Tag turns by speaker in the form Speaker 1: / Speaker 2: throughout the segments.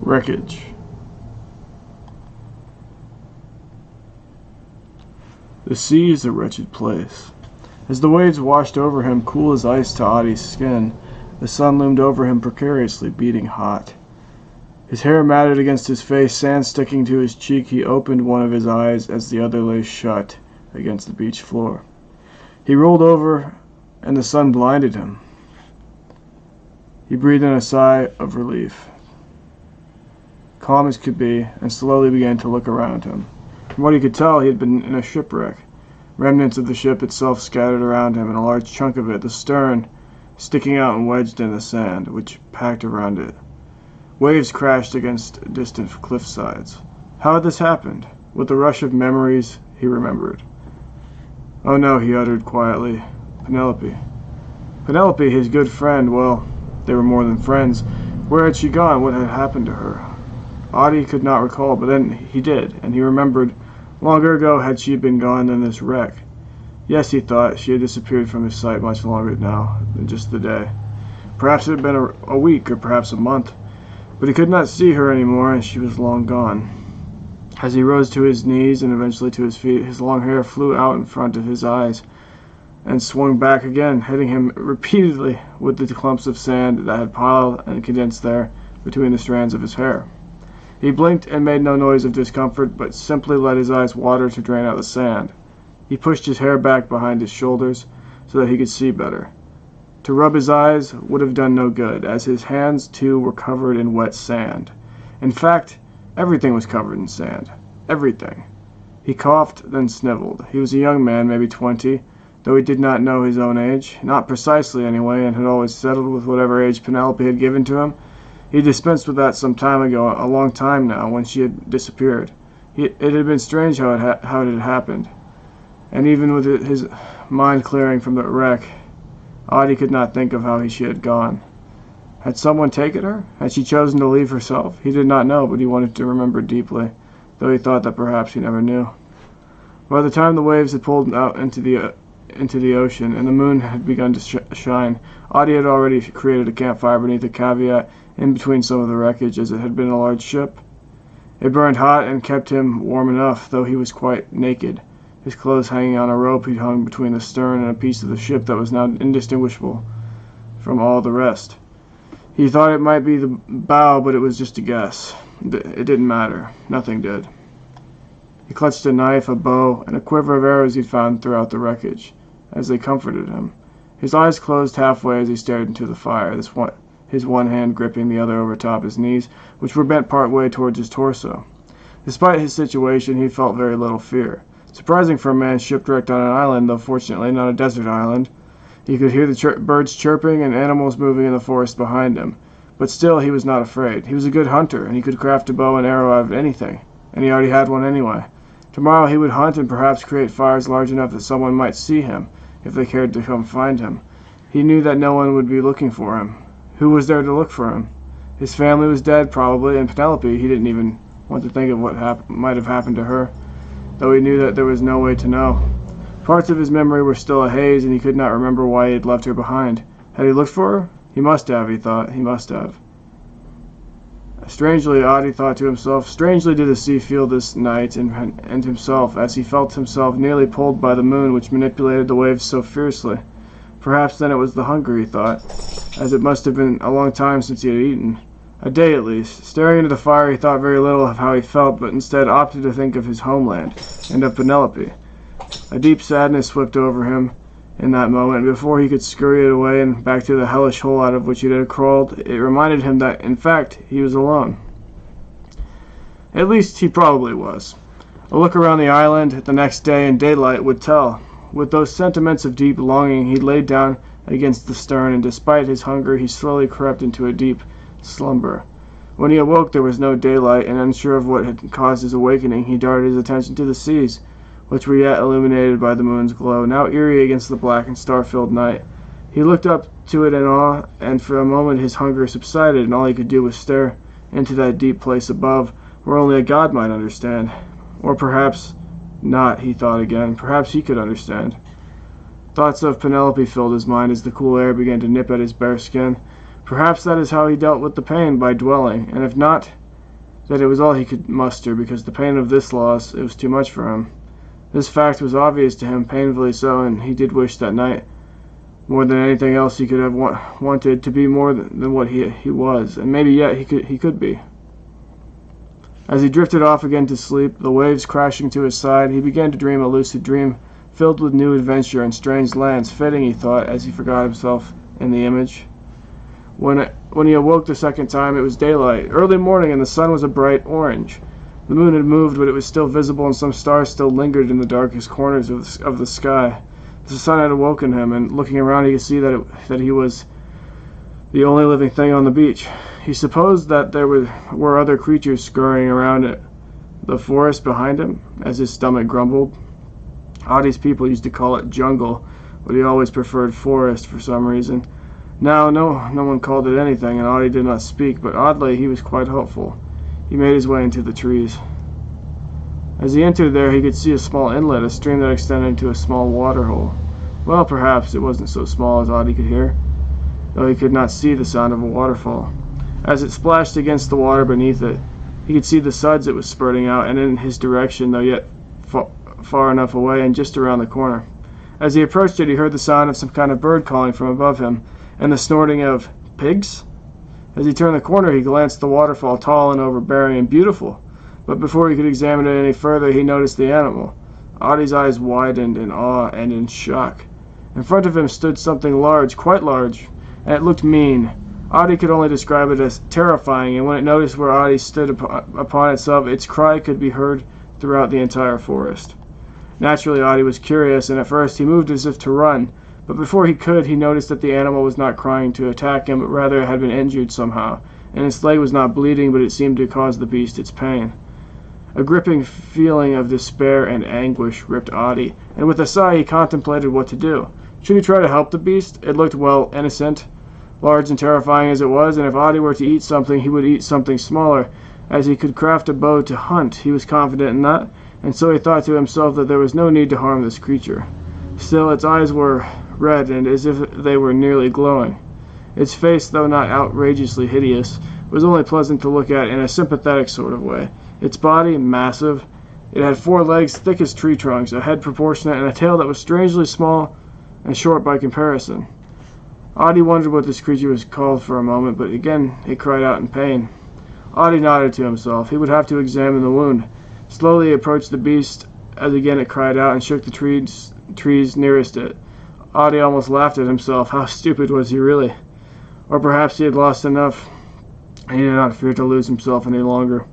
Speaker 1: Wreckage. The sea is a wretched place. As the waves washed over him, cool as ice to Audie's skin, the sun loomed over him precariously, beating hot. His hair matted against his face, sand sticking to his cheek, he opened one of his eyes as the other lay shut against the beach floor. He rolled over, and the sun blinded him. He breathed in a sigh of relief, calm as could be, and slowly began to look around him. From what he could tell, he had been in a shipwreck. Remnants of the ship itself scattered around him, and a large chunk of it, the stern, sticking out and wedged in the sand, which packed around it. Waves crashed against distant cliff sides. How had this happened? With a rush of memories, he remembered. "Oh no," he uttered quietly. "Penelope." Penelope, his good friend, well, they were more than friends. Where had she gone? What had happened to her? Audie could not recall, but then he did, and he remembered. Longer ago had she been gone than this wreck. Yes, he thought, she had disappeared from his sight much longer now than just the day. Perhaps it had been a week, or perhaps a month. But he could not see her anymore, and she was long gone. As he rose to his knees and eventually to his feet, his long hair flew out in front of his eyes and swung back again, hitting him repeatedly with the clumps of sand that had piled and condensed there between the strands of his hair. He blinked and made no noise of discomfort, but simply let his eyes water to drain out the sand. He pushed his hair back behind his shoulders so that he could see better. To rub his eyes would have done no good, as his hands too were covered in wet sand. In fact, everything was covered in sand. Everything. He coughed, then sniveled. He was a young man, maybe 20, though he did not know his own age, not precisely anyway, and had always settled with whatever age Penelope had given to him. He dispensed with that some time ago, a long time now, when she had disappeared. It had been strange how it had happened. And even with his mind clearing from the wreck, Audie could not think of how she had gone. Had someone taken her? Had she chosen to leave herself? He did not know, but he wanted to remember deeply, though he thought that perhaps he never knew. By the time the waves had pulled out into the ocean, and the moon had begun to shine, Audie had already created a campfire beneath a caveat in between some of the wreckage, as it had been a large ship. It burned hot and kept him warm enough, though he was quite naked, his clothes hanging on a rope he hung between the stern and a piece of the ship that was now indistinguishable from all the rest. He thought it might be the bow, but it was just a guess. It didn't matter. Nothing did. He clutched a knife, a bow, and a quiver of arrows he'd found throughout the wreckage, as they comforted him. His eyes closed halfway as he stared into the fire, his one hand gripping the other over top his knees, which were bent part way towards his torso. Despite his situation, he felt very little fear. Surprising for a man shipwrecked on an island, though fortunately not a desert island. He could hear the birds chirping and animals moving in the forest behind him. But still, he was not afraid. He was a good hunter, and he could craft a bow and arrow out of anything, and he already had one anyway. Tomorrow he would hunt and perhaps create fires large enough that someone might see him, if they cared to come find him. He knew that no one would be looking for him. Who was there to look for him? His family was dead, probably, and Penelope, he didn't even want to think of what might have happened to her, though he knew that there was no way to know. Parts of his memory were still a haze, and he could not remember why he had left her behind. Had he looked for her? He must have, he thought. He must have. Strangely, Audie thought to himself, strangely did the sea feel this night, and himself, as he felt himself nearly pulled by the moon, which manipulated the waves so fiercely. Perhaps then it was the hunger, he thought, as it must have been a long time since he had eaten. A day at least. Staring into the fire, he thought very little of how he felt, but instead opted to think of his homeland, and of Penelope. A deep sadness swept over him in that moment, and before he could scurry it away and back to the hellish hole out of which he had crawled, it reminded him that, in fact, he was alone. At least he probably was. A look around the island the next day in daylight would tell. With those sentiments of deep longing, he laid down against the stern, and despite his hunger, he slowly crept into a deep slumber. When he awoke, there was no daylight, and unsure of what had caused his awakening, he darted his attention to the seas, which were yet illuminated by the moon's glow, now eerie against the black and star-filled night. He looked up to it in awe, and for a moment his hunger subsided, and all he could do was stare into that deep place above, where only a god might understand. Or perhaps not, he thought again. Perhaps he could understand. Thoughts of Penelope filled his mind as the cool air began to nip at his bare skin. Perhaps that is how he dealt with the pain, by dwelling, and if not, that it was all he could muster, because the pain of this loss, it was too much for him. This fact was obvious to him, painfully so, and he did wish that night, more than anything else he could have wanted, to be more than what he was, and maybe yet he could be. As he drifted off again to sleep, the waves crashing to his side, he began to dream a lucid dream filled with new adventure and strange lands, fitting, he thought, as he forgot himself in the image. When he awoke the second time, it was daylight, early morning, and the sun was a bright orange. The moon had moved, but it was still visible, and some stars still lingered in the darkest corners of the sky. The sun had awoken him, and looking around he could see that he was the only living thing on the beach. He supposed that there were other creatures scurrying around the forest behind him, as his stomach grumbled. Adi's people used to call it jungle, but he always preferred forest for some reason. Now, no one called it anything, and Adi did not speak, but oddly he was quite hopeful. He made his way into the trees. As he entered there, he could see a small inlet, a stream that extended into a small waterhole. Well, perhaps it wasn't so small as Adi could hear, though he could not see the sound of a waterfall. As it splashed against the water beneath it, he could see the suds it was spurting out, and in his direction, though yet far enough away and just around the corner. As he approached it, he heard the sound of some kind of bird calling from above him, and the snorting of pigs. As he turned the corner, he glanced at the waterfall, tall and overbearing and beautiful. But before he could examine it any further, he noticed the animal. Adi's eyes widened in awe and in shock. In front of him stood something large, quite large, and it looked mean. Adi could only describe it as terrifying, and when it noticed where Adi stood upon itself, its cry could be heard throughout the entire forest. Naturally, Adi was curious, and at first he moved as if to run, but before he could, he noticed that the animal was not crying to attack him, but rather it had been injured somehow, and its leg was not bleeding, but it seemed to cause the beast its pain. A gripping feeling of despair and anguish gripped Adi, and with a sigh he contemplated what to do. Should he try to help the beast? It looked, well, innocent, large and terrifying as it was, and if Adi were to eat something, he would eat something smaller, as he could craft a bow to hunt. He was confident in that, and so he thought to himself that there was no need to harm this creature. Still, its eyes were red, and as if they were nearly glowing. Its face, though not outrageously hideous, was only pleasant to look at in a sympathetic sort of way. Its body, massive. It had 4 legs thick as tree trunks, a head proportionate, and a tail that was strangely small and short by comparison. Adi wondered what this creature was called for a moment, but again it cried out in pain. Adi nodded to himself. He would have to examine the wound. Slowly he approached the beast, as again it cried out and shook the trees nearest it. Adi almost laughed at himself. How stupid was he really? Or perhaps he had lost enough, and he did not fear to lose himself any longer.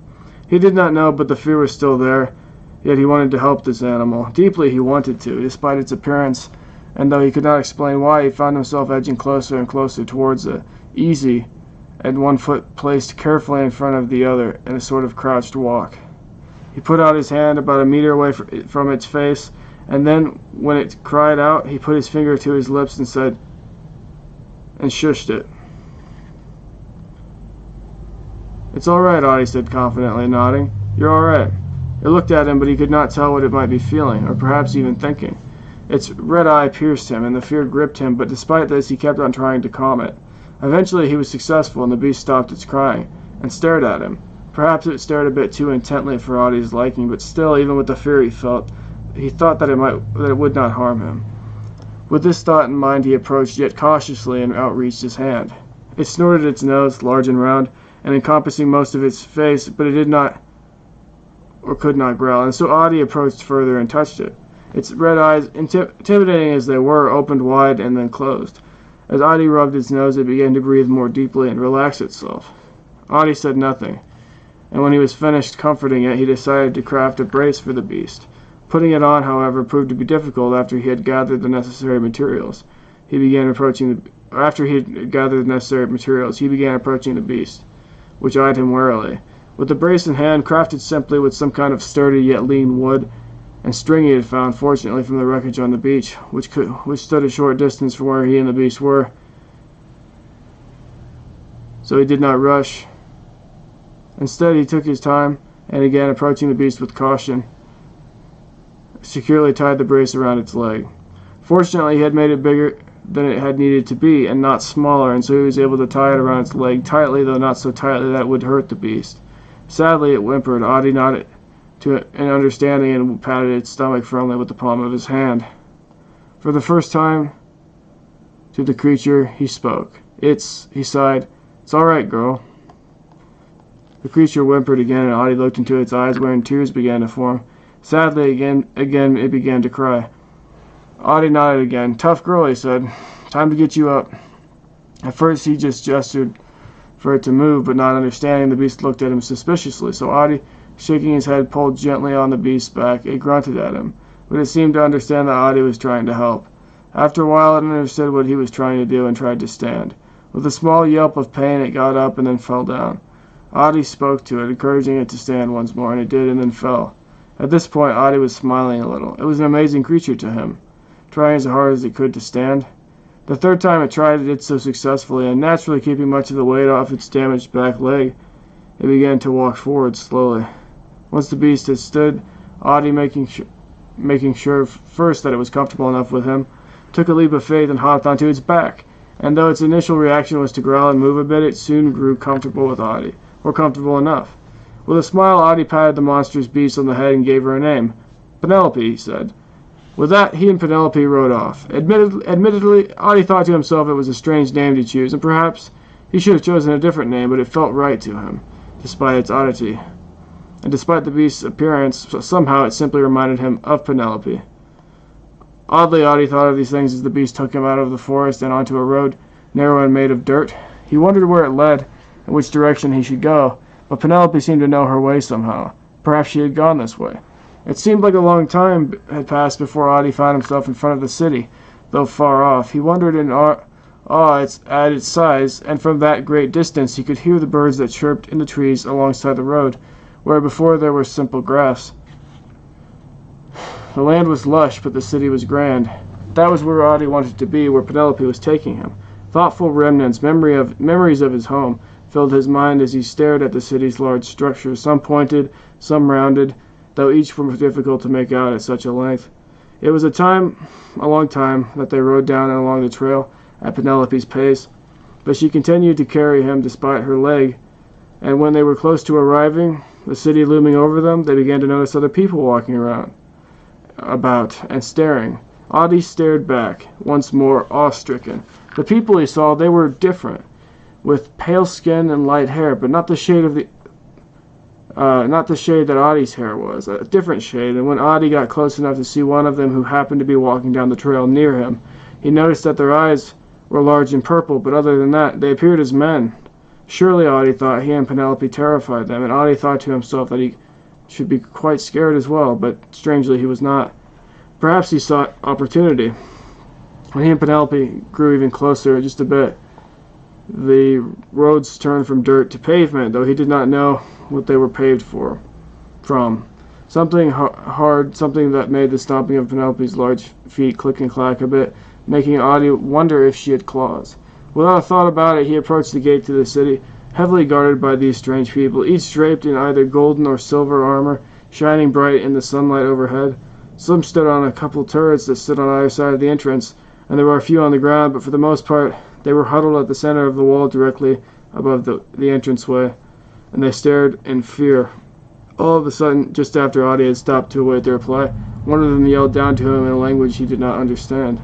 Speaker 1: He did not know, but the fear was still there, yet he wanted to help this animal. Deeply he wanted to, despite its appearance, and though he could not explain why, he found himself edging closer and closer towards it, easy, and one foot placed carefully in front of the other in a sort of crouched walk. He put out his hand about a meter away from its face, and then, when it cried out, he put his finger to his lips and said, and shushed it. It's all right, Adi said confidently, nodding. You're all right. It looked at him, but he could not tell what it might be feeling, or perhaps even thinking. Its red eye pierced him, and the fear gripped him, but despite this he kept on trying to calm it. Eventually he was successful, and the beast stopped its crying, and stared at him. Perhaps it stared a bit too intently for Adi's liking, but still, even with the fear he felt, he thought that it would not harm him. With this thought in mind, he approached, yet cautiously, and outreached his hand. It snorted its nose, large and round, and encompassing most of its face, but it did not or could not growl, and so Adi approached further and touched it. Its red eyes, intimidating as they were, opened wide and then closed. As Adi rubbed its nose, it began to breathe more deeply and relax itself. Adi said nothing, and when he was finished comforting it, he decided to craft a brace for the beast. Putting it on, however, proved to be difficult after he had gathered the necessary materials. He began approaching the beast, which eyed him warily. With the brace in hand, crafted simply with some kind of sturdy yet lean wood and string he had found, fortunately, from the wreckage on the beach, which stood a short distance from where he and the beast were, so he did not rush. Instead, he took his time and again, approaching the beast with caution, securely tied the brace around its leg. Fortunately, he had made it bigger than it had needed to be, and not smaller, and so he was able to tie it around its leg tightly, though not so tightly that it would hurt the beast. Sadly, it whimpered. Audie nodded to it in understanding and patted its stomach firmly with the palm of his hand. For the first time, to the creature, he spoke. He sighed. It's all right, girl. The creature whimpered again, and Audie looked into its eyes wherein tears began to form. Sadly, again, it began to cry. Audie nodded again. Tough girl, he said. Time to get you up. At first, he just gestured for it to move, but not understanding, the beast looked at him suspiciously. So Audie, shaking his head, pulled gently on the beast's back. It grunted at him, but it seemed to understand that Audie was trying to help. After a while, it understood what he was trying to do and tried to stand. With a small yelp of pain, it got up and then fell down. Audie spoke to it, encouraging it to stand once more, and it did and then fell. At this point, Audie was smiling a little. It was an amazing creature to him, trying as hard as it could to stand. The third time it tried, it did so successfully, and naturally keeping much of the weight off its damaged back leg, it began to walk forward slowly. Once the beast had stood, Audie, making sure first that it was comfortable enough with him, took a leap of faith and hopped onto its back. And though its initial reaction was to growl and move a bit, it soon grew comfortable with Audie, or comfortable enough. With a smile, Audie patted the monstrous beast on the head and gave her a name. Penelope, he said. With that, he and Penelope rode off. Admittedly, Audie thought to himself it was a strange name to choose, and perhaps he should have chosen a different name, but it felt right to him, despite its oddity. And despite the beast's appearance, somehow it simply reminded him of Penelope. Oddly, Audie thought of these things as the beast took him out of the forest and onto a road, narrow and made of dirt. He wondered where it led, and which direction he should go, but Penelope seemed to know her way somehow. Perhaps she had gone this way. It seemed like a long time had passed before Audie found himself in front of the city, though far off. He wondered in awe at its size, and from that great distance he could hear the birds that chirped in the trees alongside the road, where before there was simple grass. The land was lush, but the city was grand. That was where Audie wanted to be, where Penelope was taking him. Thoughtful remnants, memories of his home, filled his mind as he stared at the city's large structures, some pointed, some rounded, though each were difficult to make out at such a length. It was a long time, that they rode down and along the trail at Penelope's pace, but she continued to carry him despite her leg, and when they were close to arriving, the city looming over them, they began to notice other people walking about and staring. Audie stared back, once more awe-stricken. The people he saw, they were different, with pale skin and light hair, but not the shade that Audie's hair was, a different shade, and when Audie got close enough to see one of them who happened to be walking down the trail near him, he noticed that their eyes were large and purple, but other than that, they appeared as men. Surely, Audie thought, he and Penelope terrified them, and Audie thought to himself that he should be quite scared as well, but strangely he was not. Perhaps he sought opportunity. When he and Penelope grew even closer, just a bit, the roads turned from dirt to pavement, though he did not know what they were paved from. Something hard, something that made the stomping of Penelope's large feet click and clack a bit, making Audie wonder if she had claws. Without a thought about it, he approached the gate to the city, heavily guarded by these strange people, each draped in either golden or silver armor, shining bright in the sunlight overhead. Some stood on a couple turrets that stood on either side of the entrance, and there were a few on the ground, but for the most part, they were huddled at the center of the wall directly above the entranceway, and they stared in fear. All of a sudden, just after Audie had stopped to await their reply, one of them yelled down to him in a language he did not understand.